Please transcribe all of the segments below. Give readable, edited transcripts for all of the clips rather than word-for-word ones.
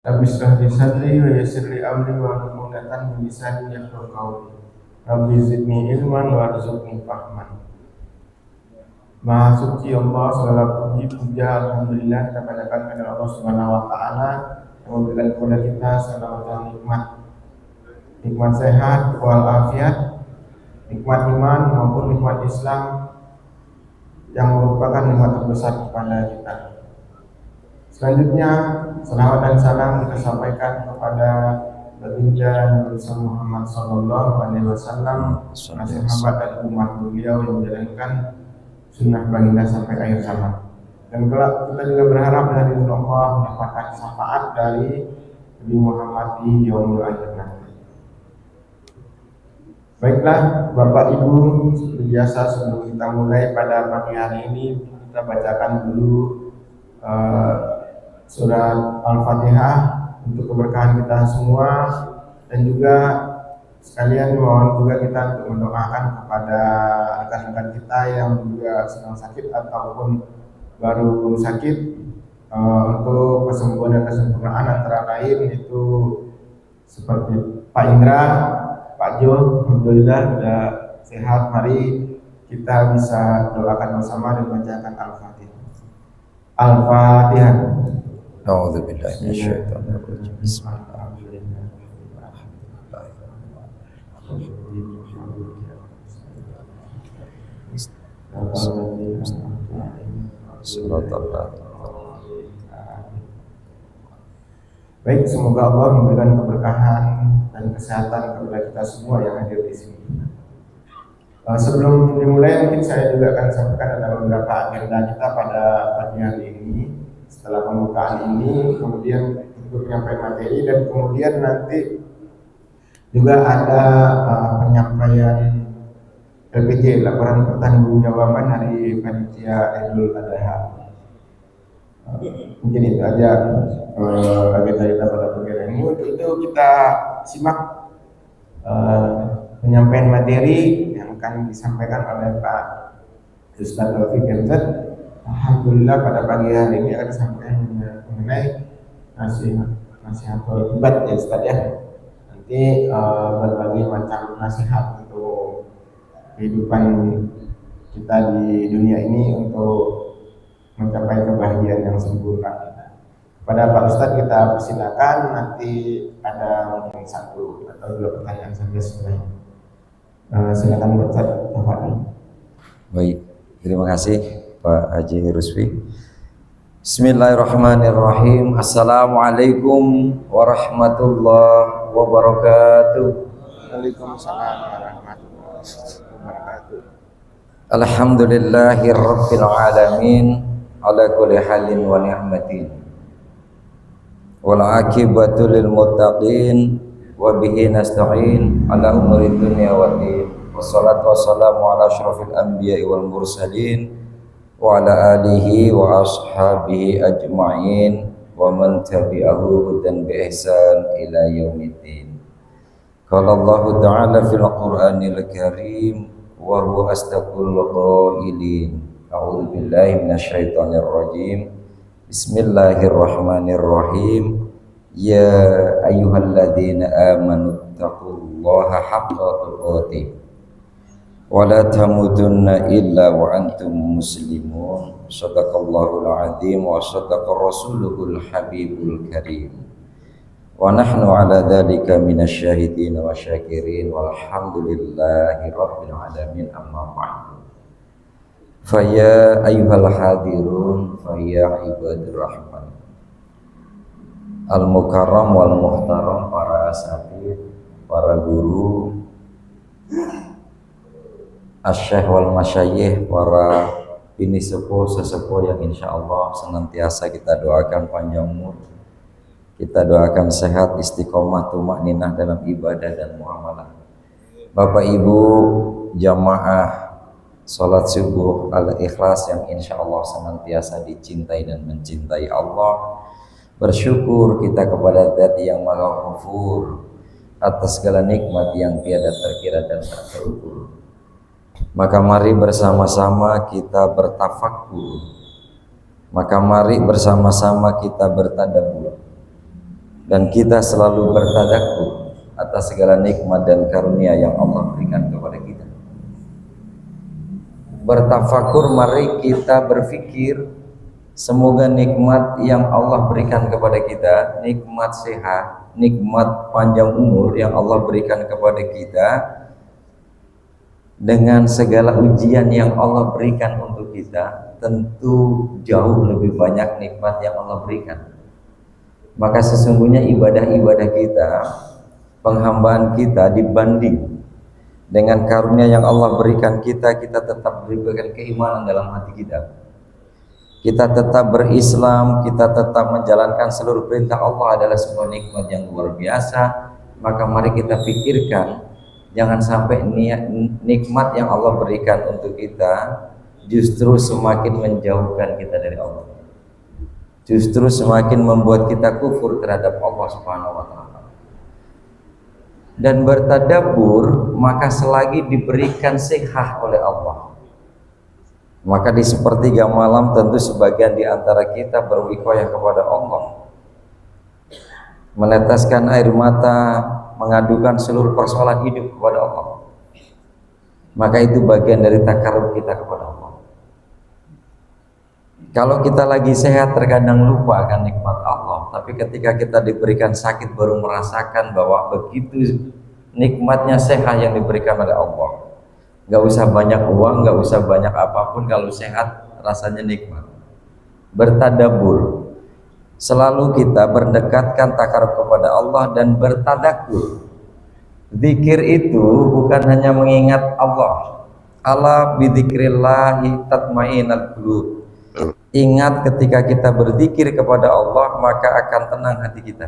Rabbi shrah li sadri wa yassir li amri wa hlul 'uqdatam min lisani yafqahu qawli. Rabbi zidni ilman warzuqni fahman. Maha suci Allah, segala puji puja alhamdulillah kita panjatkan kepada Allah Subhanahu wa taala yang memberikan kepada kita segala macam nikmat sehat walafiat, nikmat iman maupun nikmat Islam yang merupakan nikmat terbesar kepada kita. Selanjutnya, salawat dan salam kita sampaikan kepada baginda Nabi Muhammad SAW, sahabat dan umat beliau yang menjalankan sunnah baginda sampai akhir zaman. Dan kelak kita juga berharap dari Allah mendapatkan syafaat dari Nabi Muhammad di yaumul akhir nanti. Baiklah, Bapak Ibu, seperti biasa sebelum kita mulai pada pagi hari ini, kita bacakan dulu surat Al-Fatihah untuk keberkahan kita semua, dan juga sekalian mohon juga kita untuk mendoakan kepada rekan-rekan kita yang juga sedang sakit ataupun baru sakit, untuk kesembuhan dan kesempurnaan, antara lain itu seperti Pak Indra, Pak Jo, alhamdulillah sudah sehat. Mari kita bisa doakan bersama dan bacakan Al-Fatihah. Al-Fatihah. A'udzu billahi minasyaitonir rajim. Baik, semoga Allah memberikan keberkahan dan kesehatan kepada kita semua yang hadir di sini. Sebelum dimulai, mungkin saya juga akan sampaikan ada beberapa agenda kita pada pagi hari ini. Setelah pembukaan ini, kemudian untuk penyampaian materi, dan kemudian nanti juga ada penyampaian LPJ, laporan pertanggungjawaban dari panitia Idul Adha. Mungkin itu aja agenda kita pada pagi hari ini. Untuk itu kita simak penyampaian materi yang akan disampaikan oleh Pak Ustadz Taufik MZ. Alhamdulillah pada pagi hari ini akan disampaikan mengenai nasihat obat ya Ustadz ya. Nanti berbagai macam nasihat untuk kehidupan kita di dunia ini untuk mencapai kebahagiaan yang sempurna. Pada Pak Ustadz kita persilakan, nanti ada mungkin satu atau dua pertanyaan saja sebenarnya. Silakan Pak Ustadz. Baik, terima kasih Pak Haji Rusfi. Bismillahirrahmanirrahim. Assalamualaikum warahmatullahi wabarakatuh. Waalaikumsalam warahmatullahi wabarakatuh. Alhamdulillahirabbil alamin ala kulli halin wa ni'matin. Wal aqibatu lil muttaqin wa bihi nasta'in ala umuri dunya waddin. Wassalatu wassalamu ala asyrafil anbiya'i wal mursalin wa ala alihi wa ashabihi ajma'in wa man tabi'ahu dan bi ihsan ila yaumiddin. Qala Allah ta'ala fil Qur'anil Karim wa huwa astaqul qailin. A'udzu billahi minasyaitonir rajim. Bismillahirrahmanirrahim. Ya ayyuhalladzina amanu taqullaha haqqa tuqatih wa la tamutunna illa wa antum muslimun. Shadaqallahul azim wa shadaqa rasuluhul habibul karim. Wa nahnu ala dzalika minasyahidin wa syakirin walhamdulillahi rabbil alamin. Amma ba'du. Faya ayyuhal hadirun faya ibadur rahman al mukarram wal muhtaram, para asatidz, para guru, asyikh wal masyayikh, para bini sesepuh yang insyaallah senantiasa kita doakan panjang umur, kita doakan sehat, istiqomah, tumakninah dalam ibadah dan muamalah. Bapak Ibu jamaah salat subuh al-ikhlas yang insyaallah senantiasa dicintai dan mencintai Allah, bersyukur kita kepada Zat yang Maha Ghafur atas segala nikmat yang tiada terkira dan tak terukur. Maka mari bersama-sama kita bertafakkur, maka mari bersama-sama kita bertadabbur, dan kita selalu bertadabbur atas segala nikmat dan karunia yang Allah berikan kepada kita. Bertafakur, mari kita berpikir semoga nikmat yang Allah berikan kepada kita, nikmat sehat, nikmat panjang umur yang Allah berikan kepada kita, dengan segala ujian yang Allah berikan untuk kita, tentu jauh lebih banyak nikmat yang Allah berikan. Maka sesungguhnya ibadah-ibadah kita, penghambaan kita dibanding dengan karunia yang Allah berikan kita, kita tetap diberikan keimanan dalam hati kita. Kita tetap berislam, kita tetap menjalankan seluruh perintah Allah adalah sebuah nikmat yang luar biasa. Maka mari kita pikirkan, jangan sampai nikmat yang Allah berikan untuk kita justru semakin menjauhkan kita dari Allah, justru semakin membuat kita kufur terhadap Allah Subhanahu wa Ta'ala. Dan bertadabbur, maka selagi diberikan sehat oleh Allah, maka di sepertiga malam tentu sebagian di antara kita berwiqayah kepada Allah, meneteskan air mata, mengadukan seluruh persoalan hidup kepada Allah. Maka itu bagian dari takarub kita kepada Allah. Kalau kita lagi sehat terkadang lupa akan nikmat Allah, tapi ketika kita diberikan sakit baru merasakan bahwa begitu nikmatnya sehat yang diberikan oleh Allah. Gak usah banyak uang, gak usah banyak apapun, kalau sehat rasanya nikmat. Bertadabbur, selalu kita berdekatkan takarub kepada Allah dan bertadabbur. Zikir itu bukan hanya mengingat Allah. Ala bidzikrillahi tatmainnul qulub. Ingat ketika kita berzikir kepada Allah maka akan tenang hati kita.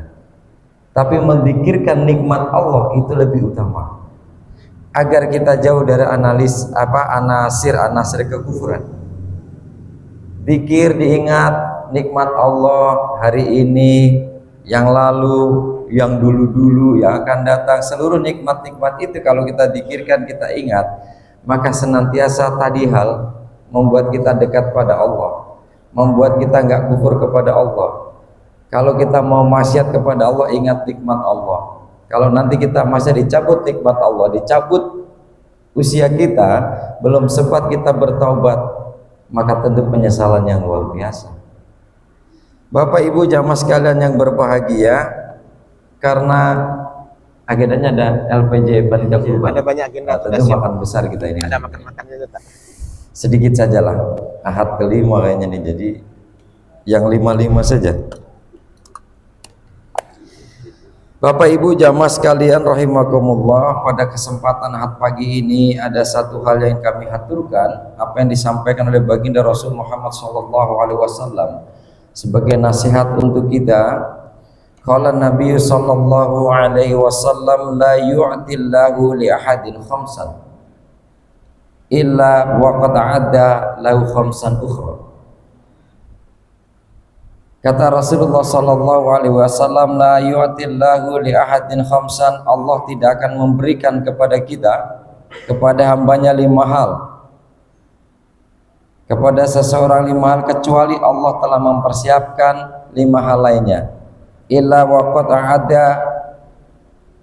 Tapi menzikirkan nikmat Allah itu lebih utama. Agar kita jauh dari anasir kekufuran. Zikir diingat nikmat Allah hari ini, yang lalu, yang dulu-dulu, yang akan datang. Seluruh nikmat-nikmat itu kalau kita zikirkan, kita ingat, maka senantiasa tadi hal membuat kita dekat pada Allah, membuat kita nggak kufur kepada Allah. Kalau kita mau maksiat kepada Allah, ingat nikmat Allah. Kalau nanti kita masih dicabut nikmat Allah, dicabut usia kita, belum sempat kita bertaubat, maka tentu penyesalan yang luar biasa. Bapak Ibu jamaah sekalian yang berbahagia, karena agendanya ada LPJ Panitia Kurban. Ada banyak agenda. Tentu makan besar kita ini. Ada makan-makannya tetap. Sedikit sajalah, ahad kelima kayaknya nih, jadi yang 5-5 saja. Bapak Ibu jamaah sekalian rahimakumullah, pada kesempatan ahad pagi ini ada satu hal yang kami haturkan, apa yang disampaikan oleh baginda Rasul Muhammad SAW sebagai nasihat untuk kita. Qala Nabi sallallahu alaihi wasallam, la yu'tillahu li ahadin khamsan illa wa qad adda lahu khamsan ukhra. Kata Rasulullah sallallahu alaihi wasallam, la yu'tillahu li ahadin khamsan, Allah tidak akan memberikan kepada kita, kepada hambanya 5 hal, kepada seseorang 5 hal, kecuali Allah telah mempersiapkan 5 hal lainnya. Illa wa qad ada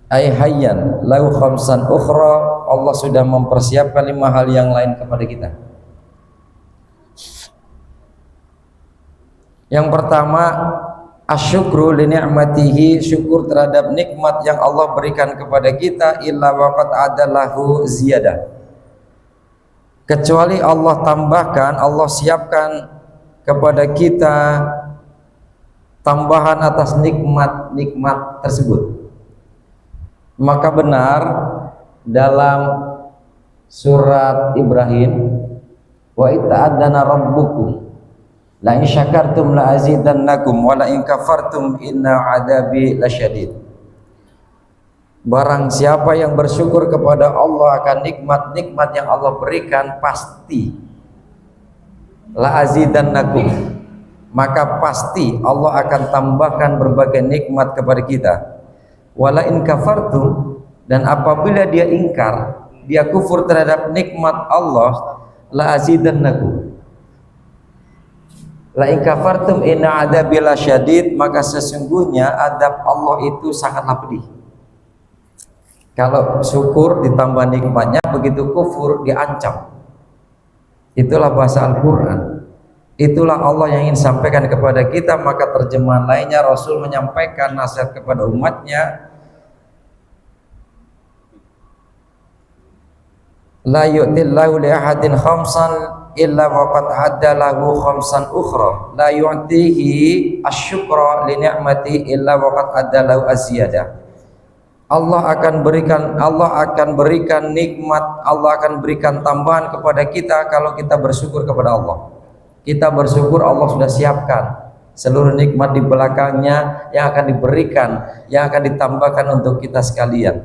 ay hayyan lahu khamsan ukhra, Allah sudah mempersiapkan 5 hal yang lain kepada kita. Yang pertama, asyukru li ni'matihi, syukur terhadap nikmat yang Allah berikan kepada kita. Illa wa qad ada lahu ziyadah, kecuali Allah tambahkan, Allah siapkan kepada kita tambahan atas nikmat-nikmat tersebut. Maka benar dalam surat Ibrahim, wa ita'adana rabbukum la in syakartum la azidannakum wa la in kafartum inna adabi lasyadid. Barang siapa yang bersyukur kepada Allah akan nikmat-nikmat yang Allah berikan, pasti la azidannakum, maka pasti Allah akan tambahkan berbagai nikmat kepada kita. Wala in kafartum, dan apabila dia ingkar, dia kufur terhadap nikmat Allah, la azidannakum, La in kafartum inna adzabi lasyadid, maka sesungguhnya adab Allah itu sangatlah pedih. Kalau syukur ditambah nikmatnya, begitu kufur diancam. Itulah bahasa Al-Qur'an. Itulah Allah yang ingin sampaikan kepada kita. Maka terjemahan lainnya Rasul menyampaikan nasihat kepada umatnya, la yu'tillahu li ahadin khamsan illa waqad adda lahu khamsan ukhra la yu'tihi asyukra li ni'mati illa waqad adda lahu aziyadah. Allah akan berikan nikmat, Allah akan berikan tambahan kepada kita kalau kita bersyukur kepada Allah. Kita bersyukur, Allah sudah siapkan seluruh nikmat di belakangnya yang akan diberikan, yang akan ditambahkan untuk kita sekalian.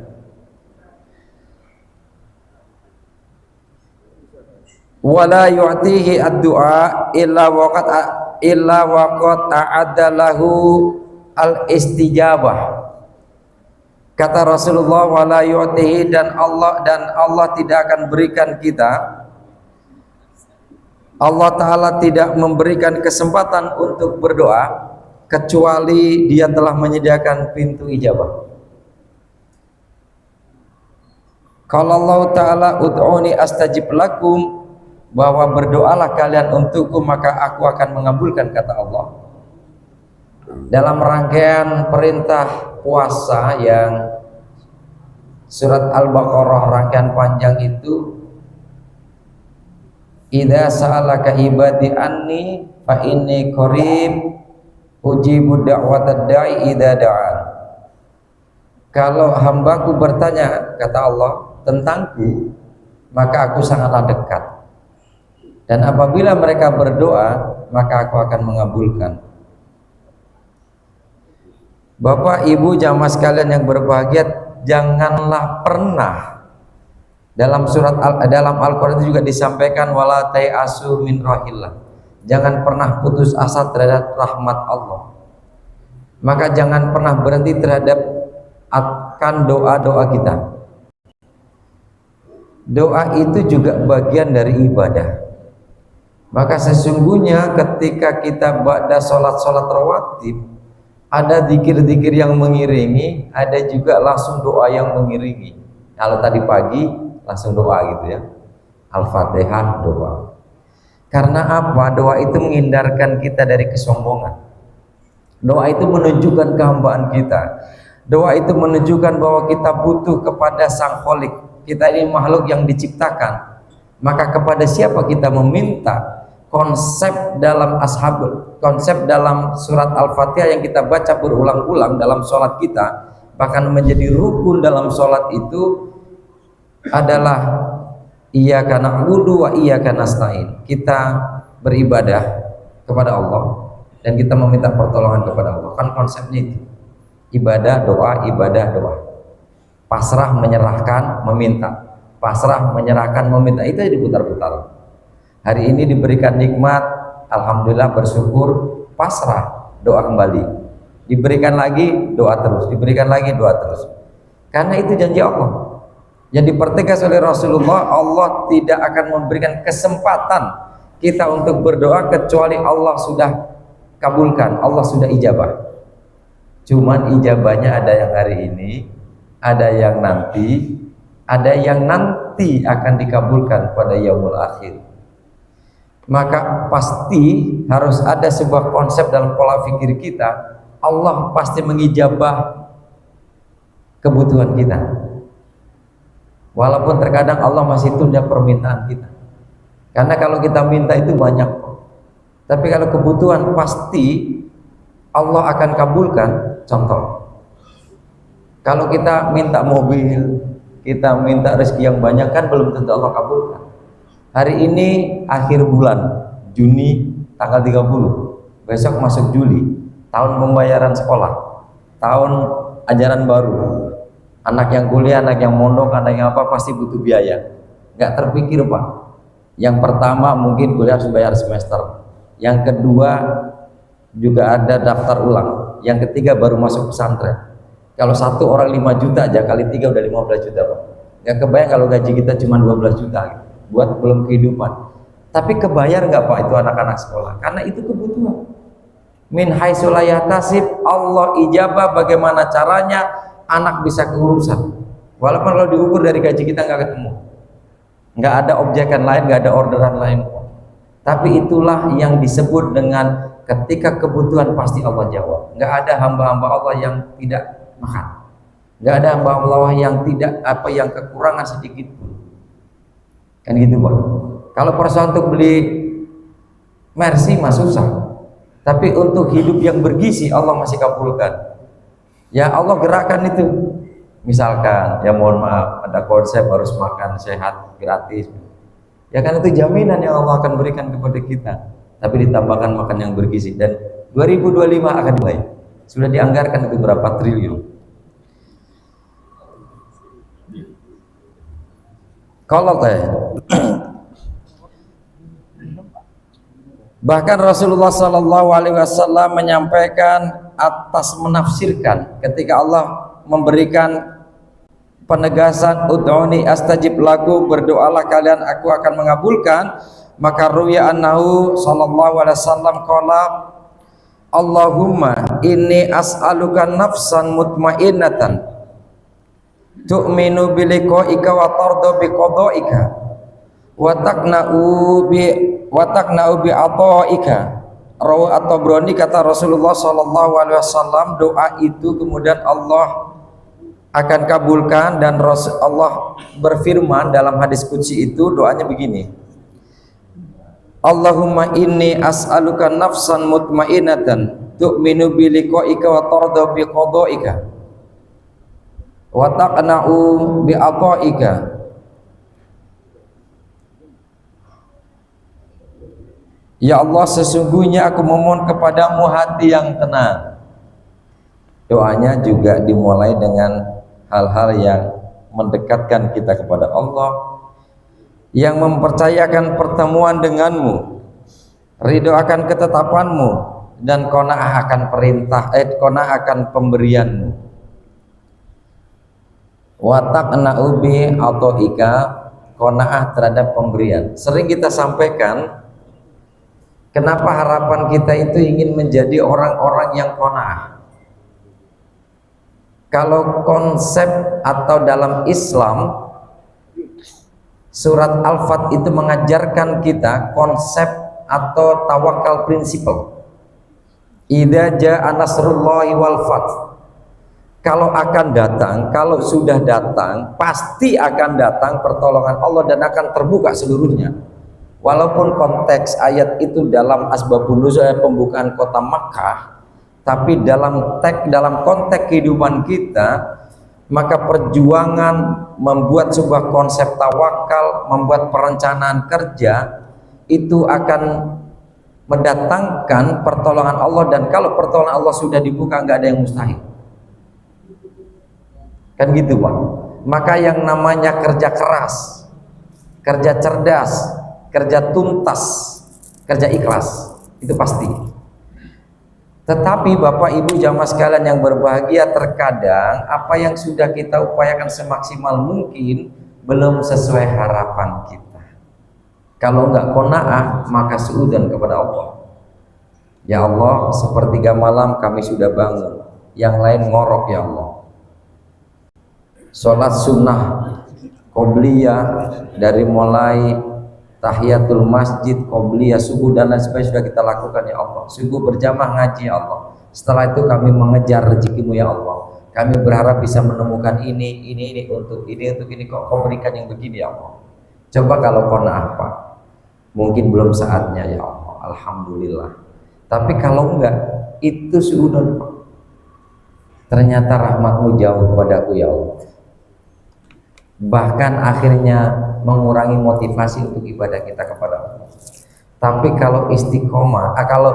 Wala yu'tihi ad-du'a illa waqad a'adda lahu al-istijabah. Kata Rasulullah, wala yu'tihi, dan Allah tidak akan berikan kita, Allah Ta'ala tidak memberikan kesempatan untuk berdoa kecuali Dia telah menyediakan pintu ijabah. Kalau Allah Ta'ala ud'uni astajib lakum, bahwa berdoalah kalian untukku maka aku akan mengabulkan, kata Allah. Dalam rangkaian perintah puasa yang surat Al-Baqarah rangkaian panjang itu, idza sa'alaka ibadi anni fa inni qarib ujibu da'watad da'i idza da'an. Kalau hambaku bertanya, kata Allah, tentangku, maka aku sangatlah dekat, dan apabila mereka berdoa maka aku akan mengabulkan. Bapak Ibu jamaah sekalian yang berbahagia, janganlah pernah, dalam Al-Qur'an itu juga disampaikan, wala ta'asu min rahillah, jangan pernah putus asa terhadap rahmat Allah. Maka jangan pernah berhenti terhadap akan doa-doa kita. Doa itu juga bagian dari ibadah. Maka sesungguhnya ketika kita ba'da sholat rawatib, ada zikir-zikir yang mengiringi, ada juga langsung doa yang mengiringi. Kalau tadi pagi langsung doa gitu ya, Al-Fatihah doa. Karena apa? Doa itu menghindarkan kita dari kesombongan. Doa itu menunjukkan kehambaan kita. Doa itu menunjukkan bahwa kita butuh kepada Sang Khalik. Kita ini makhluk yang diciptakan. Maka kepada siapa kita meminta? Konsep dalam surat Al-Fatihah yang kita baca berulang-ulang dalam sholat kita, bahkan menjadi rukun dalam sholat itu adalah iyyaka na'budu wa iyyaka nasta'in. Kita beribadah kepada Allah dan kita meminta pertolongan kepada Allah. Kan konsepnya itu. Ibadah, doa, pasrah, menyerahkan, meminta. Pasrah, menyerahkan, meminta, itu diputar-putar. Hari ini diberikan nikmat, alhamdulillah, bersyukur, pasrah, doa kembali. Diberikan lagi, doa terus. Diberikan lagi, doa terus. Karena itu janji Allah yang dipertegas oleh Rasulullah. Allah tidak akan memberikan kesempatan kita untuk berdoa kecuali Allah sudah kabulkan, Allah sudah ijabah. Cuman ijabahnya ada yang hari ini, ada yang nanti, ada yang nanti akan dikabulkan pada yaumul akhir. Maka pasti harus ada sebuah konsep dalam pola pikir kita, Allah pasti mengijabah kebutuhan kita. Walaupun terkadang Allah masih tunda permintaan kita. Karena kalau kita minta itu banyak, tapi kalau kebutuhan pasti Allah akan kabulkan. Contoh, kalau kita minta mobil, kita minta rezeki yang banyak, kan belum tentu Allah kabulkan. Hari ini akhir bulan Juni tanggal 30, besok masuk Juli, tahun pembayaran sekolah, tahun ajaran baru. Anak yang kuliah, anak yang mondok, anak yang apa pasti butuh biaya. Nggak terpikir Pak. Yang pertama mungkin kuliah harus bayar semester. Yang kedua juga ada daftar ulang. Yang ketiga baru masuk pesantren. Kalau satu orang 5 juta aja, kali 3 udah 15 juta Pak. Nggak kebayang kalau gaji kita cuma 12 juta gitu. Buat belum kehidupan. Tapi kebayar nggak Pak itu anak-anak sekolah? Karena itu kebutuhan. Min haitsu la yahtasib, Allah ijabah bagaimana caranya anak bisa keurusan. Walaupun kalau diukur dari gaji kita nggak ketemu, nggak ada objekan lain, nggak ada orderan lain. Tapi itulah yang disebut dengan ketika kebutuhan pasti Allah jawab. Nggak ada hamba-hamba Allah yang tidak makan. Nggak ada hamba Allah yang tidak yang kekurangan sedikit pun. Kan gitu Pak. Kalau persoalan untuk beli Mercy mah susah. Tapi untuk hidup yang bergizi Allah masih kabulkan. Ya Allah gerakan itu. Misalkan ya mohon maaf ada konsep harus makan sehat gratis. Ya kan itu jaminan yang Allah akan berikan kepada kita. Tapi ditambahkan makan yang bergizi dan 2025 akan mulai. Sudah dianggarkan itu berapa triliun. Kalau bahkan Rasulullah Shallallahu Alaihi Wasallam menyampaikan atas menafsirkan ketika Allah memberikan penegasan ud'uni astajib lakum, berdoalah kalian aku akan mengabulkan, maka ruya annahu sallallahu alaihi wasallam qala Allahumma inni as'aluka nafsan mutmainnatan tu'minu biliqa'ika wa tardu biqada'ika wa taqna'u bi ata'ika. Rawi at-Tabrani, kata Rasulullah sallallahu alaihi wasallam, doa itu kemudian Allah akan kabulkan, dan Allah berfirman dalam hadis qudsi itu, doanya begini, Allahumma inni as'aluka nafsan mutmainnatan tu'minu biliqa'ika wa tardu biqada'ika wa taqna'u bi ata'ika. Ya Allah, sesungguhnya aku memohon kepadamu hati yang tenang. Doanya juga dimulai dengan hal-hal yang mendekatkan kita kepada Allah, yang mempercayakan pertemuan denganmu, ridho akan ketetapanmu, dan qanaah akan qanaah akan pemberianmu. Wa taqna'u bi ata'ika, qanaah terhadap pemberian. Sering kita sampaikan, kenapa harapan kita itu ingin menjadi orang-orang yang qanaah. Kalau konsep atau dalam Islam, surat Al-Fat itu mengajarkan kita konsep atau tawakal prinsipal. Idza jaa nasrullahi wal fath. Kalau akan datang, kalau sudah datang, pasti akan datang pertolongan Allah dan akan terbuka seluruhnya. Walaupun konteks ayat itu dalam asbabun nuzul, pembukaan kota Makkah, tapi dalam konteks kehidupan kita, maka perjuangan membuat sebuah konsep tawakal, membuat perencanaan kerja itu akan mendatangkan pertolongan Allah, dan kalau pertolongan Allah sudah dibuka nggak ada yang mustahil. Kan gitu Pak. Maka yang namanya kerja keras, kerja cerdas, kerja tuntas, kerja ikhlas, itu pasti. Tetapi Bapak Ibu jamaah sekalian yang berbahagia, terkadang apa yang sudah kita upayakan semaksimal mungkin belum sesuai harapan kita. Kalau enggak qanaah, maka suudzon kepada Allah. Ya Allah, sepertiga malam kami sudah bangun, yang lain ngorok ya Allah. Sholat sunnah qobliyah dari mulai tahiyatul masjid, qobliyah, subuh dan lain sebagainya sudah kita lakukan ya Allah. Subuh berjamaah ngaji ya Allah. Setelah itu kami mengejar rezekimu ya Allah. Kami berharap bisa menemukan ini untuk ini kok kau berikan yang begini ya Allah. Coba kalau qanaah Pak, mungkin belum saatnya ya Allah. Alhamdulillah. Tapi kalau enggak, itu suudon Pak. Ternyata rahmatmu jauh padaku ya Allah. Bahkan akhirnya mengurangi motivasi untuk ibadah kita kepada Allah. Tapi kalau istiqomah, kalau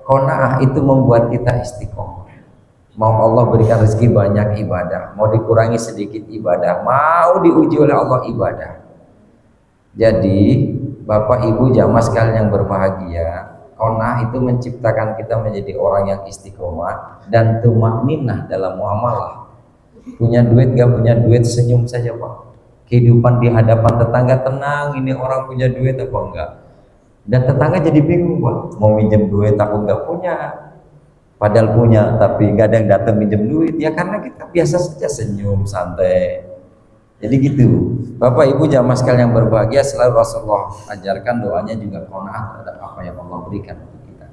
qanaah itu membuat kita istiqomah. Mau Allah berikan rezeki banyak ibadah, mau dikurangi sedikit ibadah, mau diuji oleh Allah ibadah. Jadi Bapak Ibu jamaah sekalian yang berbahagia, qanaah itu menciptakan kita menjadi orang yang istiqomah dan tumakninah dalam muamalah. Punya duit gak punya duit, senyum saja Pak. Kehidupan di hadapan tetangga tenang, ini orang punya duit apa enggak. Dan tetangga jadi bingung, Pak, mau minjem duit takut nggak punya, padahal punya tapi nggak ada yang datang minjem duit. Ya karena kita biasa saja senyum santai. Jadi gitu, Bapak Ibu jamaah sekalian yang berbahagia, selalu Rasulullah ajarkan doanya juga qanaah terhadap apa yang Allah berikan untuk kita.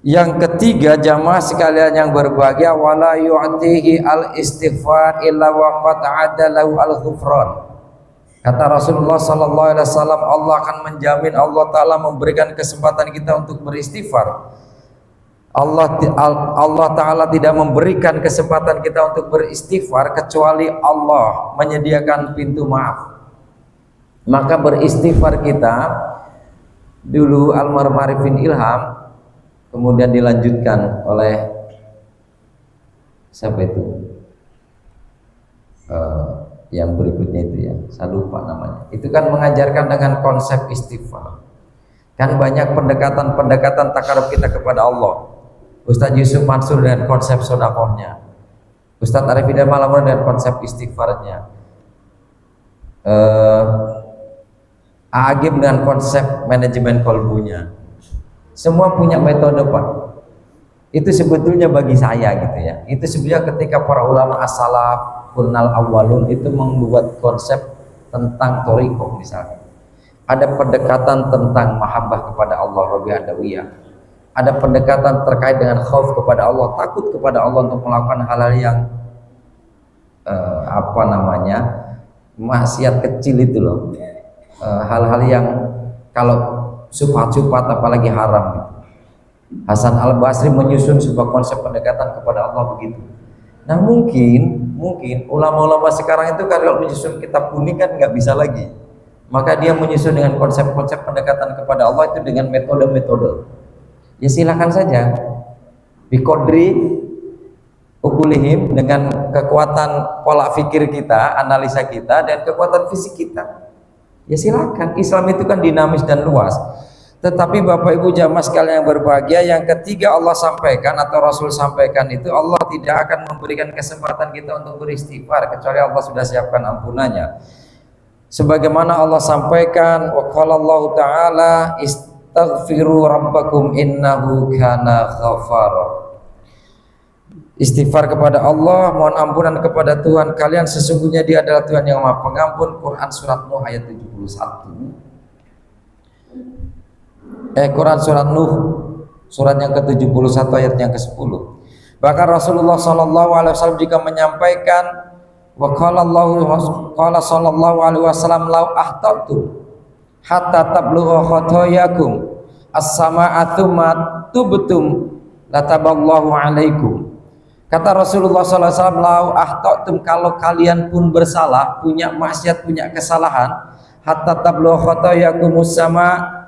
Yang ketiga jamaah sekalian yang berbahagia, wala yu'tihi al istighfar illa waqad adalahu al ghufran. Kata Rasulullah sallallahu alaihi wasallam, Allah akan menjamin, Allah taala memberikan kesempatan kita untuk beristighfar. Allah Ta'ala tidak memberikan kesempatan kita untuk beristighfar kecuali Allah menyediakan pintu maaf. Maka beristighfar kita dulu almarhum Arifin Ilham, kemudian dilanjutkan oleh siapa itu? Yang berikutnya itu ya, saya lupa namanya. Itu kan mengajarkan dengan konsep istighfar. Kan banyak pendekatan takarub kita kepada Allah. Ustadz Yusuf Mansur dengan konsep sodakohnya, Ustadz Arif Hidayat Malamur dengan konsep istighfarnya, Agim dengan konsep manajemen kolbunya. Semua punya metode, Pak. Itu sebetulnya bagi saya gitu ya, itu sebenarnya ketika para ulama as-salaf kunnal awwalun itu membuat konsep tentang thariqah misalnya, ada pendekatan tentang mahabbah kepada Allah Rabi'ah Adawiyah, ada pendekatan terkait dengan khauf kepada Allah, takut kepada Allah untuk melakukan hal-hal yang maksiat kecil itu loh, hal-hal yang kalau subhat apalagi haram gitu. Hasan Al-Basri menyusun sebuah konsep pendekatan kepada Allah begitu. Nah mungkin ulama-ulama sekarang itu kalau menyusun kitab kuning kan nggak bisa lagi, maka dia menyusun dengan konsep-konsep pendekatan kepada Allah itu dengan metode-metode. Ya silakan saja, biqadri ukulihim, dengan kekuatan pola pikir kita, analisa kita, dan kekuatan fisik kita. Ya silakan, Islam itu kan dinamis dan luas. Tetapi Bapak Ibu jamaah sekalian yang berbahagia, yang ketiga Allah sampaikan atau Rasul sampaikan itu, Allah tidak akan memberikan kesempatan kita untuk beristighfar kecuali Allah sudah siapkan ampunannya. Sebagaimana Allah sampaikan, wa qala Allah Ta'ala istaghfiru rabbakum innahu kana ghafara. Istighfar kepada Allah, mohon ampunan kepada Tuhan kalian, sesungguhnya Dia adalah Tuhan yang Maha Pengampun. Quran surat Nuh ayat 71. Quran surat Nuh surat yang ke-71 ayat yang ke-10. Bahkan Rasulullah sallallahu alaihi wasallam juga menyampaikan, wa qala sallallahu alaihi wasallam law ahtatu hatta tablugha khotoyakum as-sama'atu ma tubtum lataballahu alaikum. Kata Rasulullah sallallahu alaihi wasallam, law ahtatu, kalau kalian pun bersalah, punya maksiat, punya kesalahan, hatta tablugha khotoyakum as-sama',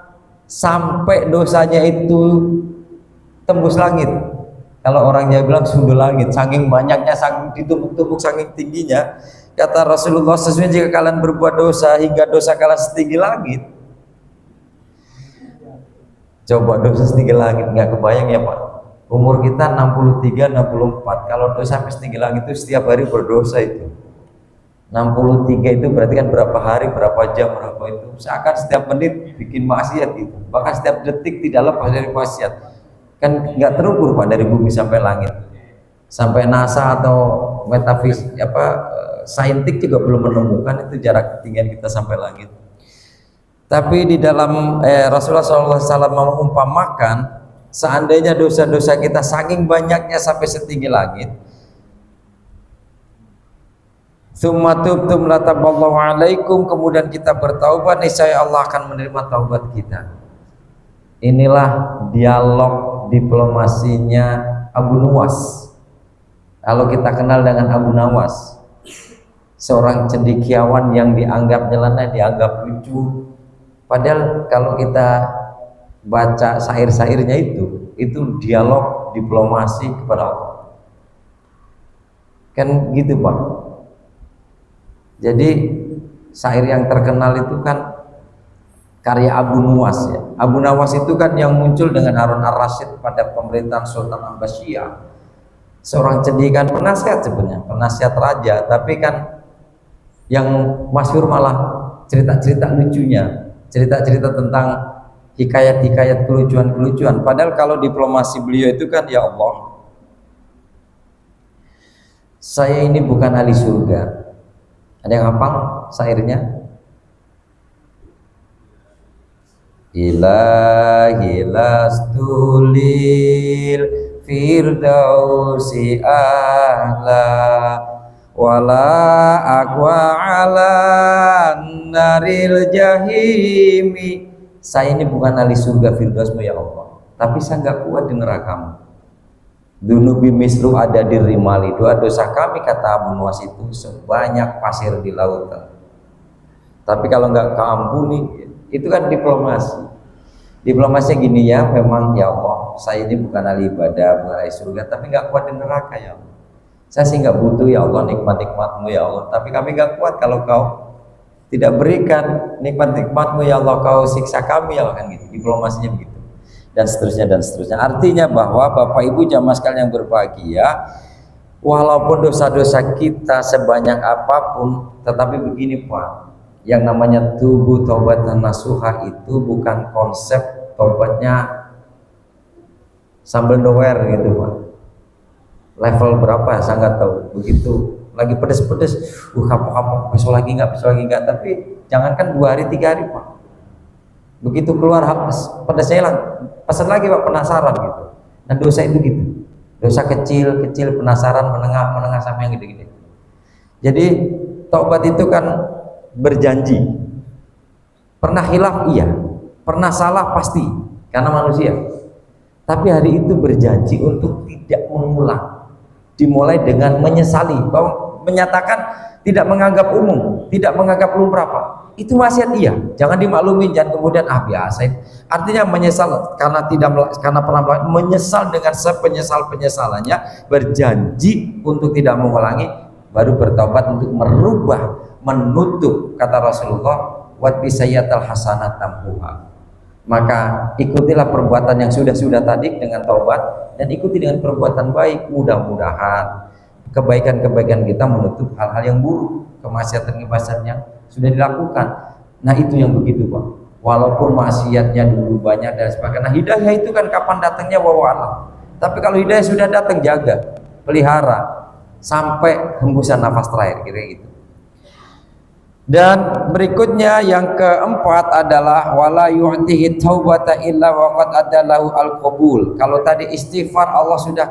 sampai dosanya itu tembus langit. Kalau orangnya bilang sundul langit, saking banyaknya, saking ditumpuk-tumpuk, saking tingginya. Kata Rasulullah, sesungguhnya jika kalian berbuat dosa hingga dosa kalian setinggi langit. Coba dosa setinggi langit, nggak kebayang ya Pak. Umur kita 63, 64. Kalau dosa sampai setinggi langit itu setiap hari berdosa itu. 63 itu berarti kan berapa hari, berapa jam, berapa itu. Seakan setiap menit bikin maksiat gitu. Bahkan setiap detik tidak lepas dari maksiat. Kan nggak terukur Pak, dari bumi sampai langit. Sampai NASA atau metafisik saintik juga belum menemukan itu jarak ketinggian kita sampai langit. Tapi di dalam Rasulullah SAW mengumpamakan, seandainya dosa-dosa kita saking banyaknya sampai setinggi langit, tsumma tubtum lataballahu alaikum, kemudian kita bertaubat, niscaya Allah akan menerima taubat kita. Inilah dialog diplomasinya Abu Nuwas. Kalau kita kenal dengan Abu Nawas, seorang cendekiawan yang dianggap nyeleneh, dianggap lucu, padahal kalau kita baca syair-syairnya itu dialog diplomasi kepada Allah. Kan gitu Pak. Jadi syair yang terkenal itu kan karya Abu Nuwas ya. Abu Nawas itu kan yang muncul dengan Harun ar-Rasyid pada pemerintahan Sultan Abbasiyah. Seorang cendekiawan penasihat sebenarnya, penasihat raja, tapi kan yang masyhur malah cerita-cerita lucunya, cerita-cerita tentang hikayat-hikayat kelucuan-kelucuan. Padahal kalau diplomasi beliau itu kan, ya Allah, saya ini bukan ahli surga. Ada yang hafal syairnya? Ilahi lastulil firdausi ahla wala aqwa ala naril jahimi. Saya ini bukan ahli surga firdausmu ya Allah, tapi saya nggak kuat di nerakamu. Dunubi misru ada di rimali, dosa kami kata Abu Nuwas itu sebanyak pasir di lautan. Tapi kalau nggak keampuni, itu kan diplomasi. Diplomasinya gini ya, memang ya Allah, saya ini bukan ahli ibadah, bukan ahli surga, tapi nggak kuat di neraka ya Allah. Saya sih nggak butuh ya Allah nikmat-nikmatmu ya Allah, tapi kami nggak kuat kalau kau tidak berikan nikmat-nikmatmu ya Allah, kau siksa kami ya Allah, kan gitu. Diplomasinya begitu. Dan seterusnya dan seterusnya. Artinya bahwa Bapak Ibu jamaah sekalian yang berbahagia, walaupun dosa-dosa kita sebanyak apapun, tetapi begini Pak, yang namanya tubuh taubatan nasuha itu bukan konsep taubatnya sambal doer gitu Pak. Level berapa saya nggak tahu. Begitu lagi pedes-pedes, kapok-kapok, besok lagi nggak, tapi jangankan 2 hari 3 hari Pak. Begitu keluar pedesnya hilang, pesan lagi Pak, penasaran gitu. Dan dosa itu gitu, dosa kecil penasaran, menengah sampai yang gede-gede. Jadi taubat itu kan berjanji. Pernah hilaf iya, pernah salah pasti, karena manusia. Tapi hari itu berjanji untuk tidak mengulang. Dimulai dengan menyesali, bahwa menyatakan tidak menganggap umum, tidak menganggap lumrah Pak. Itu wasiat iya, jangan dimaklumin, jangan kemudian biasa. Artinya menyesal karena pernah menyesal dengan sepenyesal-penyesalannya, berjanji untuk tidak mengulangi, baru bertobat untuk merubah, menutup. Kata Rasulullah, wat bisayyatal hasanat tampuha. Maka ikutilah perbuatan yang sudah tadi dengan taubat, dan ikuti dengan perbuatan baik. Mudah-mudahan kebaikan-kebaikan kita menutup hal-hal yang buruk, kemaksiatan-kemaksiatan yang sudah dilakukan. Nah itu yang begitu Pak, walaupun maksiatnya dulu banyak dan sebagainya. Nah hidayah itu kan kapan datangnya wallahu. Tapi kalau hidayah sudah datang, jaga, pelihara sampai hembusan nafas terakhir, kira gitu. Dan berikutnya yang keempat adalah wala yu'tihi taubata illa waqad adalahu al-qabul. Kalau tadi istighfar Allah sudah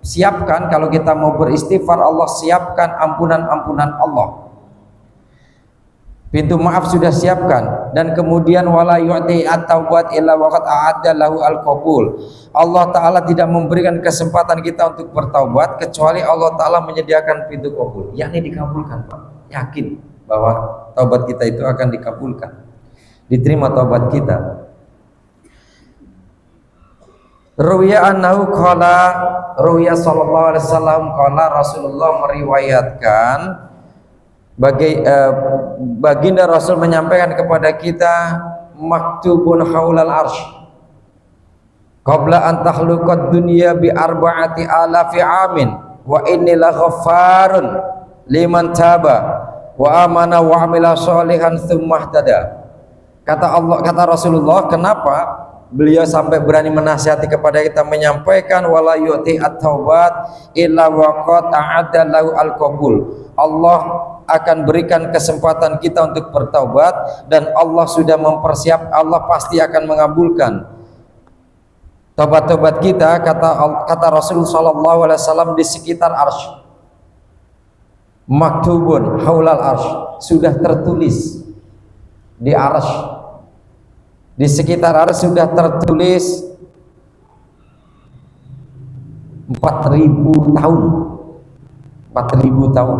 siapkan, kalau kita mau beristighfar Allah siapkan ampunan-ampunan Allah, pintu maaf sudah siapkan. Dan kemudian wala yu'ti at-taubat illa waqad a'adda lahu al-qabul. Allah taala tidak memberikan kesempatan kita untuk bertaubat kecuali Allah taala menyediakan pintu kabul, yakni dikabulkan Pak. Yakin bahwa taubat kita itu akan dikabulkan, diterima taubat kita. Ruwiya annahu qala, ruwiya sallallahu alaihi wasallam qala, Rasulullah meriwayatkan, baginda Rasul menyampaikan kepada kita, maktubun haulal arsh qabla an takhluqad dunya bi arba'ati alafi amin wa inni la ghaffarun liman taba wa amana wa amila sholihan tsumma ihtada. Kata Rasulullah, kenapa beliau sampai berani menasihati kepada kita, menyampaikan wala yu'ti at-taubat illa waqad a'adda lahu al-qabul. Allah akan berikan kesempatan kita untuk bertaubat, dan Allah sudah Allah pasti akan mengabulkan taubat-taubat kita. Kata Rasulullah sallallahu alaihi wasallam, di sekitar arsy, maktubun haulal arsy, sudah tertulis di arsy, di sekitar arsy sudah tertulis 4.000 tahun. 4.000 tahun.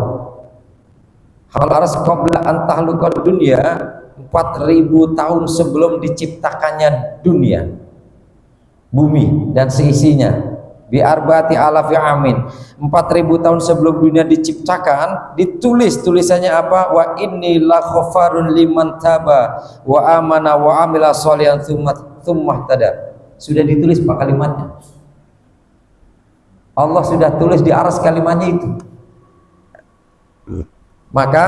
Haul arsy qabla an tahluqad dunya, 4.000 tahun sebelum diciptakannya dunia, bumi dan seisinya. Bi arba'ati alafi amin, 4.000 tahun sebelum dunia diciptakan, ditulis tulisannya apa? Wa inni la ghafarun liman taba wa amana wa amila sholihan tsumma ihtada. Sudah ditulis Pak kalimatnya. Allah sudah tulis di aras kalimatnya itu. Maka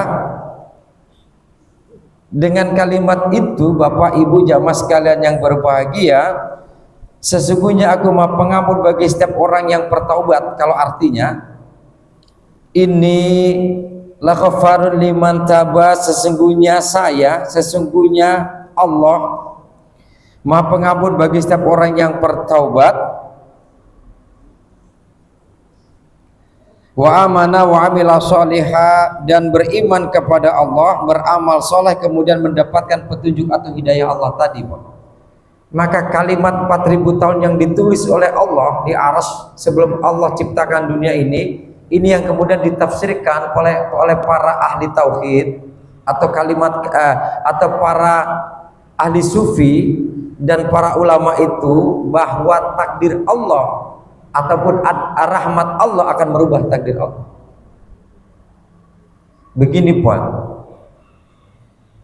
Dengan kalimat itu, Bapak Ibu jamaah sekalian yang berbahagia, sesungguhnya aku maha pengampun bagi setiap orang yang bertaubat. Kalau artinya ini la ghafarun liman taba, sesungguhnya Allah maha pengampun bagi setiap orang yang bertaubat, wa amana wa amila sholiha, dan beriman kepada Allah, beramal soleh, kemudian mendapatkan petunjuk atau hidayah Allah tadi, Pak. Maka kalimat 4000 tahun yang ditulis oleh Allah di arsy sebelum Allah ciptakan dunia ini yang kemudian ditafsirkan oleh para ahli tauhid atau kalimat atau para ahli sufi dan para ulama itu, bahwa takdir Allah ataupun rahmat Allah akan merubah takdir Allah. Begini Pak,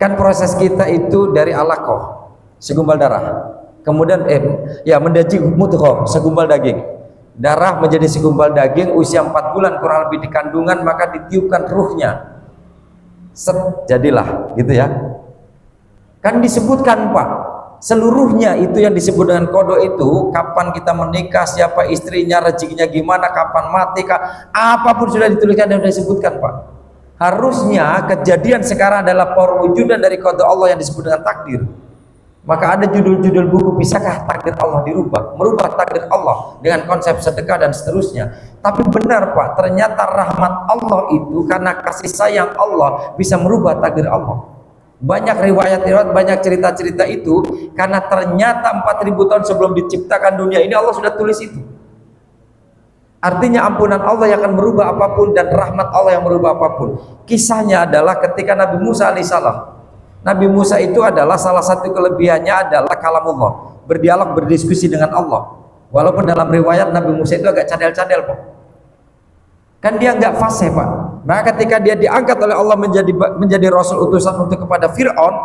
kan proses kita itu dari alaqah, segumpal darah, kemudian menjadi mudghah, segumpal daging, darah menjadi segumpal daging, usia 4 bulan kurang lebih di kandungan, maka ditiupkan ruhnya, jadilah gitu ya. Kan disebutkan Pak, seluruhnya itu yang disebut dengan qada itu, kapan kita menikah, siapa istrinya, rezekinya gimana, kapan mati, apapun sudah dituliskan dan sudah disebutkan Pak. Harusnya kejadian sekarang adalah perwujudan dari qada Allah yang disebut dengan takdir. Maka ada judul-judul buku, bisakah takdir Allah dirubah, merubah takdir Allah dengan konsep sedekah dan seterusnya. Tapi benar Pak, ternyata rahmat Allah itu karena kasih sayang Allah bisa merubah takdir Allah. Banyak riwayat-riwayat, banyak cerita-cerita itu karena ternyata 4000 tahun sebelum diciptakan dunia ini Allah sudah tulis itu. Artinya ampunan Allah yang akan merubah apapun dan rahmat Allah yang merubah apapun. Kisahnya adalah ketika Nabi Musa alaihissalam. Nabi Musa itu adalah salah satu kelebihannya adalah kalamullah, berdialog, berdiskusi dengan Allah. Walaupun dalam riwayat Nabi Musa itu agak cadel-cadel Pak. Kan dia nggak fasih Pak. Nah ketika dia diangkat oleh Allah menjadi rasul utusan untuk kepada Fir'aun,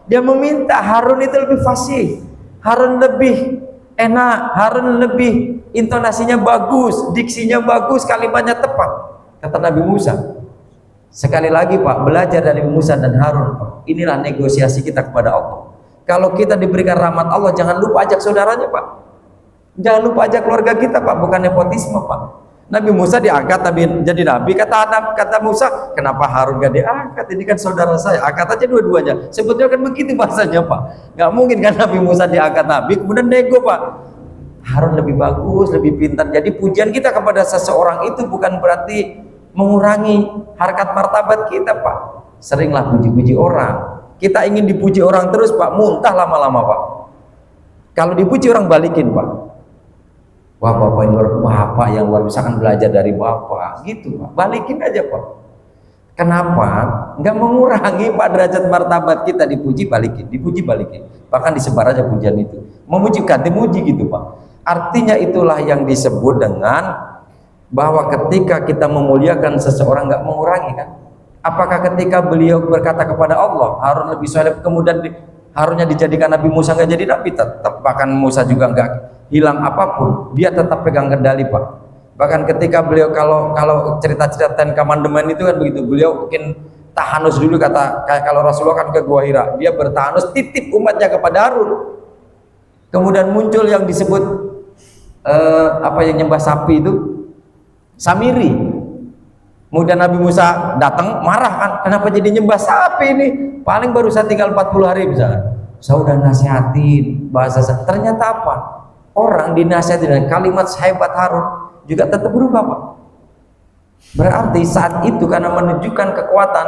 dia meminta Harun itu lebih fasih, Harun lebih enak, Harun lebih intonasinya bagus, diksinya bagus, kalimatnya tepat. Kata Nabi Musa, sekali lagi Pak, belajar dari Musa dan Harun Pak. Inilah negosiasi kita kepada Allah. Kalau kita diberikan rahmat Allah, jangan lupa ajak saudaranya Pak, jangan lupa ajak keluarga kita Pak, bukan nepotisme Pak. Nabi Musa diangkat jadi nabi, kata Musa, kenapa Harun gak diangkat? Ini kan saudara saya, angkat aja dua-duanya. Sebetulnya kan begitu bahasanya Pak. Gak mungkin kan Nabi Musa diangkat nabi kemudian nego Pak. Harun lebih bagus, lebih pintar. Jadi pujian kita kepada seseorang itu bukan berarti mengurangi harkat martabat kita Pak. Seringlah puji-puji orang. Kita ingin dipuji orang terus Pak, muntah lama-lama Pak. Kalau dipuji orang balikin Pak. Wah Bapak Bapak yang luar biasa, kan belajar dari Bapak gitu Pak, balikin aja Pak. Kenapa? Nggak mengurangi Pak derajat martabat kita, dipuji balikin, dipuji balikin, bahkan disebar aja pujian itu, memujikan dimuji gitu Pak. Artinya itulah yang disebut dengan bahwa ketika kita memuliakan seseorang nggak mengurangi kan. Apakah ketika beliau berkata kepada Allah Harun lebih soleh, kemudian Harunnya dijadikan Nabi Musa nggak jadi nabi? Tetap, bahkan Musa juga nggak hilang apapun, dia tetap pegang kendali Pak. Bahkan ketika beliau kalau cerita-cerita Ten Commandment itu kan begitu, beliau mungkin tahanus dulu, kayak kalau Rasulullah kan ke Gua Hira, dia bertahanus titip umatnya kepada Harun. Kemudian muncul yang disebut yang nyembah sapi itu, Samiri. Kemudian Nabi Musa datang marah kan, kenapa jadi nyembah sapi ini? Paling baru saya tinggal 40 hari misalnya. Saya udah nasihatin bahasa, ternyata apa? Orang dinasihatin dengan kalimat sehebat Harun juga tetap berubah Pak. Berarti saat itu karena menunjukkan kekuatan,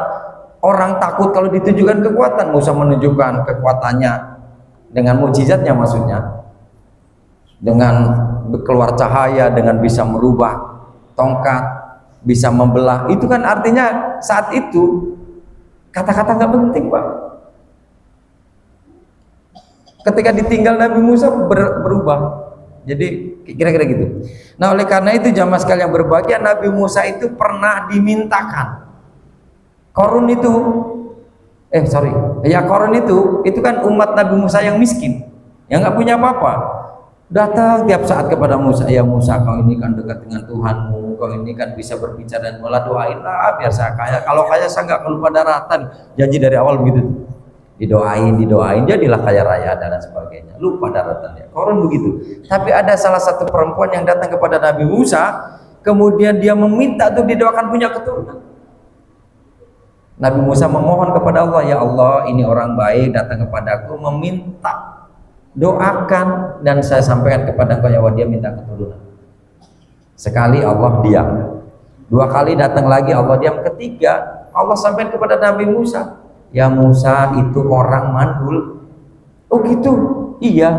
orang takut kalau ditunjukkan kekuatan. Musa menunjukkan kekuatannya dengan mukjizatnya, maksudnya dengan keluar cahaya, dengan bisa merubah tongkat, bisa membelah. Itu kan artinya saat itu kata-kata nggak penting Pak. Ketika ditinggal Nabi Musa berubah. Jadi kira-kira gitu. Nah oleh karena itu jamaah sekalian berbahagia, Nabi Musa itu pernah dimintakan. Korun itu Korun itu kan umat Nabi Musa yang miskin, yang nggak punya apa-apa. Datang tiap saat kepada Musa, ya Musa, kau ini kan dekat dengan Tuhanmu, kau ini kan bisa berbicara dan malah doainlah biar saya kaya. Kalau kaya saya nggak kelupa daratan, janji dari awal begitu. didoain jadilah kaya raya dan sebagainya, lupa daratannya. Korun begitu. Tapi ada salah satu perempuan yang datang kepada Nabi Musa, kemudian dia meminta untuk didoakan punya keturunan. Nabi Musa memohon kepada Allah, ya Allah, ini orang baik datang kepadaku meminta doakan, dan saya sampaikan kepada engkau ya Allah, dia minta keturunan. Sekali Allah diam, dua kali datang lagi Allah diam, ketiga Allah sampaikan kepada Nabi Musa, ya Musa, itu orang mandul. Oh gitu, iya.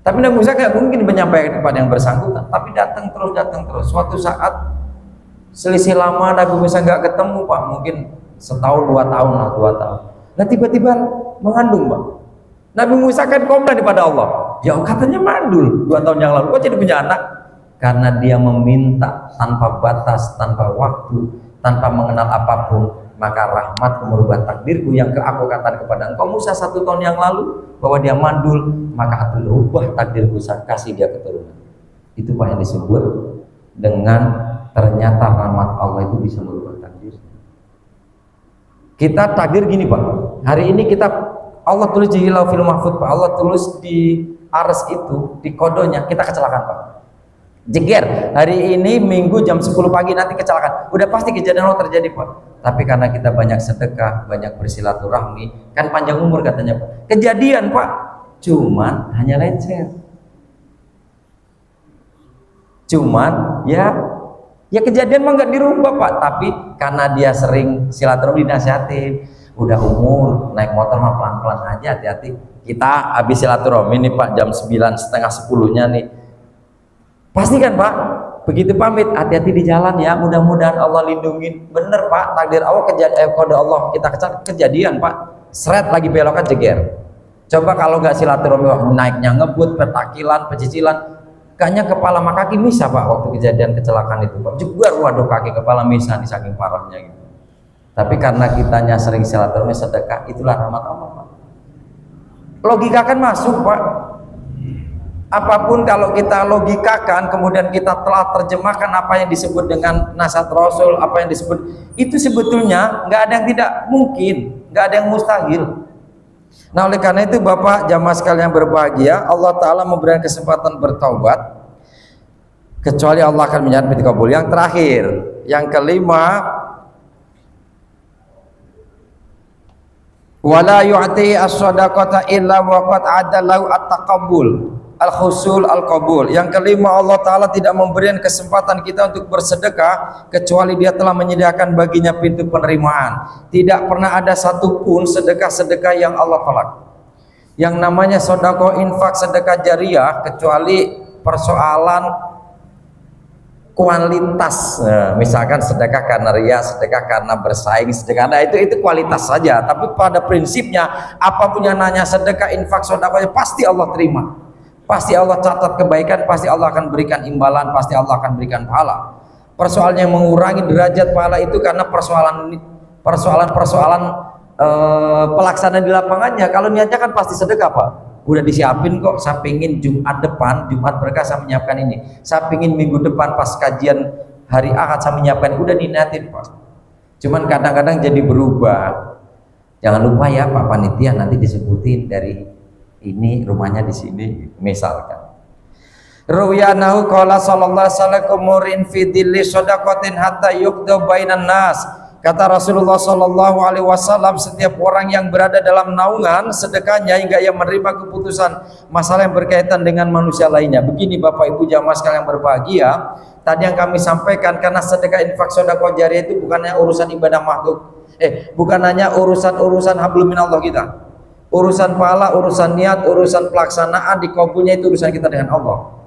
Tapi Nabi Musa gak mungkin menyampaikan kepada yang bersangkutan, tapi datang terus. Suatu saat selisih lama Nabi Musa gak ketemu Pak, mungkin setahun 2 tahun lah, 2 tahun. Nah tiba-tiba mengandung Pak. Nabi Musa kan komplain kepada Allah, ya katanya mandul 2 tahun yang lalu, kok jadi punya anak? Karena dia meminta tanpa batas, tanpa waktu, tanpa mengenal apapun. Maka rahmat merubah takdirku yang aku katakan kepada engkau Musa 1 tahun yang lalu bahwa dia mandul, maka aku rubah takdirku, kasih dia keturunan. Itu Pak yang disebut dengan ternyata rahmat Allah itu bisa merubah takdir. Kita takdir gini Pak, hari ini kita Allah tulis di Lauhul Mahfuz Pak, Allah tulis di ars itu, di kodonya kita kecelakaan Pak. Jeger, hari ini Minggu jam 10 pagi nanti kecelakaan, udah pasti kejadian Allah terjadi Pak. Tapi karena kita banyak sedekah, banyak bersilaturahmi, kan panjang umur katanya Pak. Kejadian Pak, cuman hanya lecet. Cuman ya kejadian mah nggak dirubah Pak. Tapi karena dia sering silaturahmi dinasihatin, udah umur naik motor mah pelan-pelan aja, hati-hati. Kita habis silaturahmi nih Pak jam 9, setengah 10-nya nih. Pasti kan Pak, begitu pamit hati-hati di jalan ya, mudah-mudahan Allah lindungin. Bener Pak, takdir Allah kode Allah kita kejadian Pak, seret lagi belokan jeger. Coba kalau nggak silaturahmi, naiknya ngebut, petakilan, pecicilan, kayaknya kepala sama kaki misah Pak waktu kejadian kecelakaan itu Pak. Juga waduh, kaki kepala misah di saking parahnya gitu. Tapi karena kitanya sering silaturahmi, sedekah, itulah rahmat Allah Pak. Logika kan masuk Pak. Apapun kalau kita logikakan, kemudian kita telah terjemahkan apa yang disebut dengan nasihat Rasul, apa yang disebut, itu sebetulnya nggak ada yang tidak mungkin, nggak ada yang mustahil. Nah oleh karena itu Bapak jamaah sekalian berbahagia, Allah Ta'ala memberikan kesempatan bertaubat, kecuali Allah akan menyatakan binti kabul. Yang terakhir, yang kelima, wala yu'ti as-sadaqata illa waqad adalahu at-taqabbul al-husul al-qabul. Yang kelima, Allah Ta'ala tidak memberikan kesempatan kita untuk bersedekah kecuali dia telah menyediakan baginya pintu penerimaan. Tidak pernah ada satupun sedekah-sedekah yang Allah tolak. Yang namanya sedekah infak, sedekah jariah, kecuali persoalan kualitas. Nah, misalkan sedekah karena ria, sedekah karena bersaing, sedekah, nah itu kualitas saja. Tapi pada prinsipnya apapun yang nanya sedekah, infak, sedekah, pasti Allah terima. Pasti Allah catat kebaikan, pasti Allah akan berikan imbalan, pasti Allah akan berikan pahala. Persoalan yang mengurangi derajat pahala itu karena persoalan pelaksanaan di lapangannya. Kalau niatnya kan pasti sedekah Pak, udah disiapin kok, saya pingin Jumat depan, Jumat berkah saya menyiapkan ini, saya pingin minggu depan pas kajian hari Ahad saya menyiapkan, udah diniatin Pak. Cuman kadang-kadang jadi berubah. Jangan lupa ya Pak panitia, nanti disebutin dari ini rumahnya di sini misalkan. Ruwiyanahu qala sallallahu alaihi wasallam kumurin fi dhilli shadaqatin hatta yuqda bainan nas. Kata Rasulullah sallallahu alaihi wasallam, setiap orang yang berada dalam naungan sedekahnya hingga ia menerima keputusan masalah yang berkaitan dengan manusia lainnya. Begini Bapak Ibu jamaah sekalian berbahagia, tadi yang kami sampaikan, karena sedekah infak sedekah jariah itu bukannya urusan ibadah makhluk, bukan hanya urusan hablum minallah kita. Urusan pahala, urusan niat, urusan pelaksanaan dikabulnya itu urusan kita dengan Allah.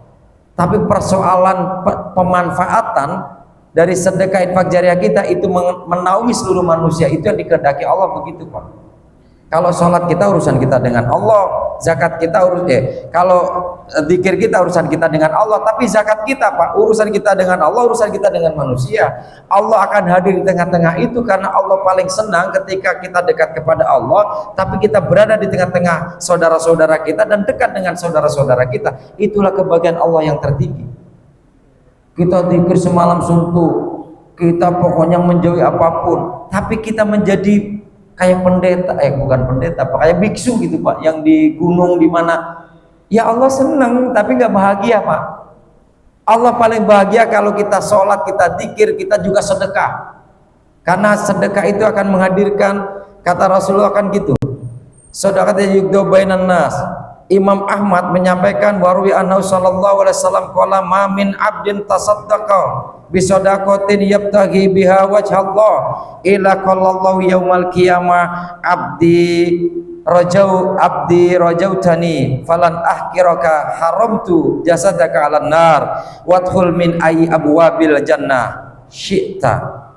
Tapi persoalan pemanfaatan dari sedekah infak jariah kita itu menaungi seluruh manusia, itu yang dikehendaki Allah begitu Pak. Kalau sholat kita urusan kita dengan Allah, zakat kita kalau zikir kita urusan kita dengan Allah, tapi zakat kita Pak urusan kita dengan Allah, urusan kita dengan manusia. Allah akan hadir di tengah-tengah itu karena Allah paling senang ketika kita dekat kepada Allah, tapi kita berada di tengah-tengah saudara-saudara kita dan dekat dengan saudara-saudara kita. Itulah kebahagiaan Allah yang tertinggi. Kita zikir semalam suntuk, kita pokoknya menjauhi apapun, tapi kita menjadi kayak pendeta, bukan pendeta Pak, kayak biksu gitu Pak, yang di gunung di mana. Ya Allah senang, tapi nggak bahagia Pak. Allah paling bahagia kalau kita sholat, kita zikir, kita juga sedekah. Karena sedekah itu akan menghadirkan, kata Rasulullah kan gitu. Sedekah yugdo bainan nas. Imam Ahmad menyampaikan warwi anhu sallallahu alaihi wasallam qala ma min abdin tasaddaqa bi sadaqatin yabtaghi biha wajhallah illa qallallahu yaumal qiyamah abdi rajautani falan ahkiraka haramtu jasadaka 'alan nar wadkhul min ayyi abwabil jannah syi'ta.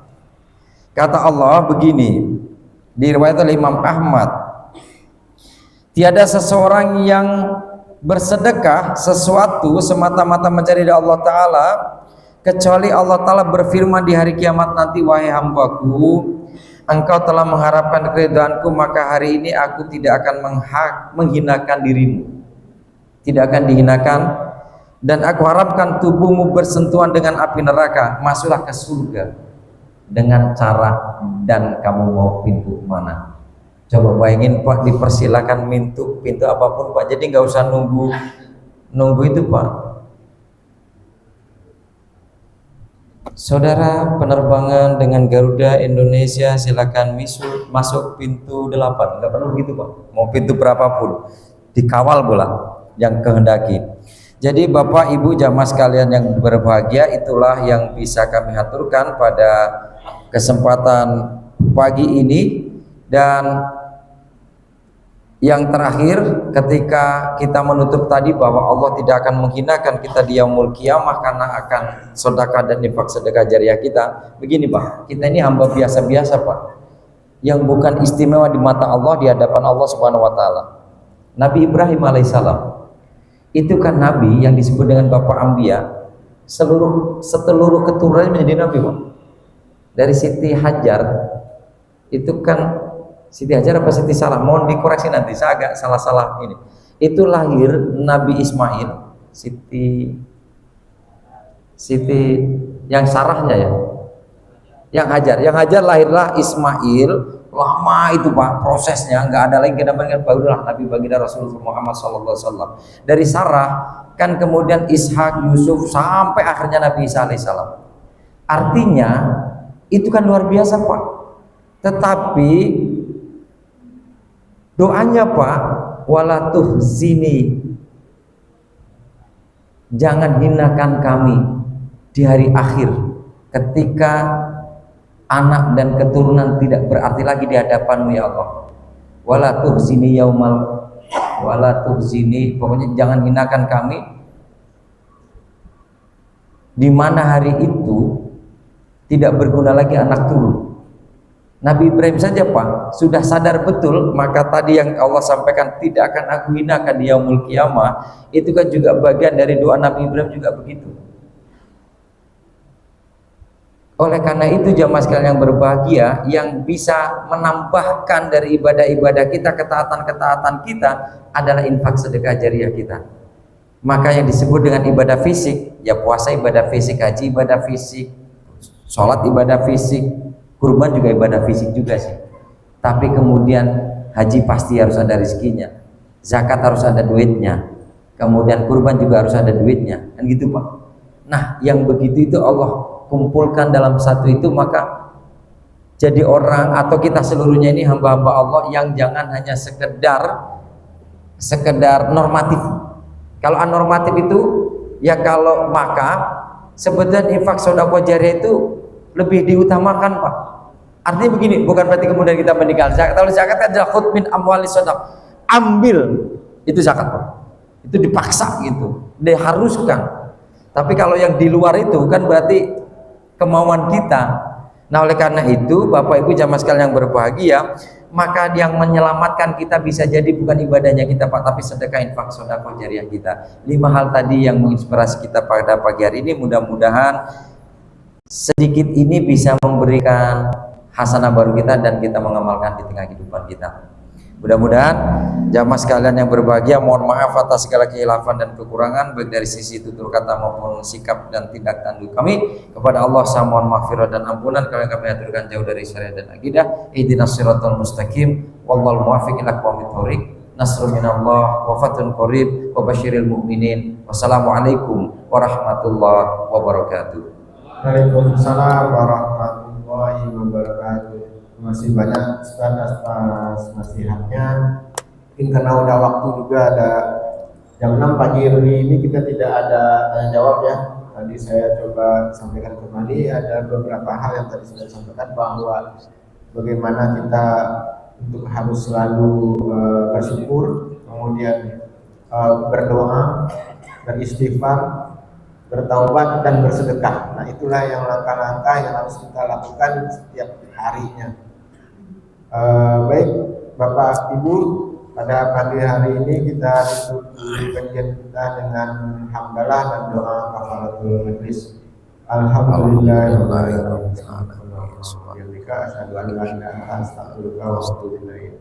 Kata Allah begini, diriwayatkan oleh Imam Ahmad, tiada seseorang yang bersedekah sesuatu semata-mata mencari dari Allah Ta'ala kecuali Allah Ta'ala berfirman di hari kiamat nanti, wahai hambaku, engkau telah mengharapkan keridhaanku, maka hari ini aku tidak akan menghinakan dirimu, tidak akan dihinakan, dan aku harapkan tubuhmu bersentuhan dengan api neraka, masuklah ke surga dengan cara dan kamu mau pintu mana. Coba bayangin Pak, dipersilakan pintu apapun Pak, jadi nggak usah nunggu itu Pak. Saudara, penerbangan dengan Garuda Indonesia silakan masuk pintu 8, nggak perlu gitu Pak, mau pintu berapapun dikawal bola yang kehendaki. Jadi Bapak Ibu jamaah sekalian yang berbahagia, itulah yang bisa kami aturkan pada kesempatan pagi ini. Dan yang terakhir, ketika kita menutup tadi bahwa Allah tidak akan menghinakan kita di yaumul qiyamah karena akan sedekah dan infak sedekah jariah kita. Begini Pak, kita ini hamba biasa-biasa Pak, yang bukan istimewa di mata Allah, di hadapan Allah Subhanahu wa taala. Nabi Ibrahim alaihissalam itu kan nabi yang disebut dengan Bapak Anbiya, seluruh keturunannya menjadi nabi Pak. Dari Siti Hajar itu kan, Siti Hajar apa Siti Sarah, mohon dikoreksi nanti, saya agak salah-salah ini. Itu lahir Nabi Ismail, Siti yang Sarahnya ya, yang Hajar lahirlah Ismail. Lama itu Pak prosesnya, nggak ada lagi kedatangan barulah Nabi baginda Rasulullah Muhammad SAW. Dari Sarah kan kemudian Ishak, Yusuf, sampai akhirnya Nabi Isa alaihissalam. Artinya itu kan luar biasa Pak. Tetapi doanya Pak, wala tuhzini, jangan hinakan kami di hari akhir, ketika anak dan keturunan tidak berarti lagi di hadapanmu ya Allah. Wala tuhzini pokoknya jangan hinakan kami di mana hari itu tidak berguna lagi anak turun. Nabi Ibrahim saja Pak sudah sadar betul, maka tadi yang Allah sampaikan tidak akan aku hinakan di yaumul qiyamah, itu kan juga bagian dari doa Nabi Ibrahim juga begitu. Oleh karena itu jamaah sekalian yang berbahagia, yang bisa menambahkan dari ibadah-ibadah kita, ketaatan-ketaatan kita adalah infak sedekah jariah kita. Maka yang disebut dengan ibadah fisik, ya puasa ibadah fisik, haji ibadah fisik, sholat ibadah fisik, kurban juga ibadah fisik juga sih. Tapi kemudian haji pasti harus ada rezekinya, zakat harus ada duitnya, kemudian kurban juga harus ada duitnya, kan gitu Pak. Nah yang begitu itu Allah kumpulkan dalam satu itu, maka jadi orang atau kita seluruhnya ini hamba-hamba Allah yang jangan hanya sekedar normatif. Kalau anormatif itu ya, kalau maka sebetulnya infak sedekah jariah itu lebih diutamakan Pak. Artinya begini, bukan berarti kemudian kita meninggal zakat. Kalau zakat kan adalah khudh min amwali shadaqah, ambil itu zakat Pak, itu dipaksa gitu, diharuskan. Tapi kalau yang di luar itu kan berarti kemauan kita. Nah oleh karena itu Bapak Ibu jamaah sekalian yang berbahagia, maka yang menyelamatkan kita bisa jadi bukan ibadahnya kita Pak, tapi sedekah infak sedekah jariah kita. 5 hal tadi yang menginspirasi kita pada pagi hari ini. Mudah-mudahan sedikit ini bisa memberikan hasanah baru kita dan kita mengamalkan di tengah kehidupan kita. Mudah-mudahan jamaah sekalian yang berbahagia, mohon maaf atas segala khilafan dan kekurangan baik dari sisi tutur kata maupun sikap dan tindak tanduk kami. Kepada Allah saya mohon maghfirah dan ampunan kalau kami aturkan jauh dari syariat dan akidah. Ihdinas siratal mustaqim wallahul muwaffiq ila aqwamit thoriq. Nasrun minallah wa fathun qarib wa basyiril mu'minin. Wassalamualaikum warahmatullahi wabarakatuh. Waalaikumsalam warahmatullahi wabarakatuh. Terima kasih banyak Ustaz atas nasihatnya. Mungkin karena udah waktu juga, ada jam 6 pagi ini kita tidak ada tanya jawab ya. Tadi saya coba sampaikan kembali, ada beberapa hal yang tadi sudah disampaikan, bahwa bagaimana kita untuk harus selalu bersyukur, kemudian berdoa, beristighfar, bertaubat dan bersedekah. Nah, itulah yang langkah-langkah yang harus kita lakukan setiap harinya. Baik Bapak Ibu, pada pagi hari ini kita tutup kajian kita dengan hamdalah dan doa kafaratul majlis. Alhamdulillahirabbil alamin. Asyhadu an la ilaha illa anta astaghfiruka wa atubu ilaik.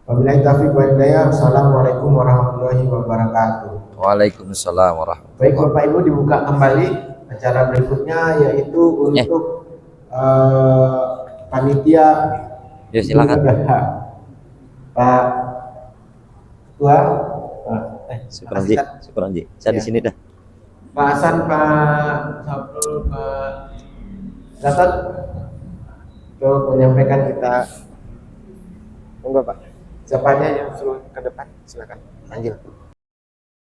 Wabillahi taufiq wal hidayah. Assalamualaikum warahmatullahi wabarakatuh. Waalaikumsalam warahmatullahi Baik Bapak Ibu, dibuka kembali acara berikutnya, yaitu untuk panitia. Ya silakan. Pak Ketua, Syukranji. Saya di sini dah. Pak Hasan, Pak Sabtul, Pak Gatot, untuk menyampaikan kita. Monggo Pak. Siapa aja yang suruh ke depan? Silakan. Panggil.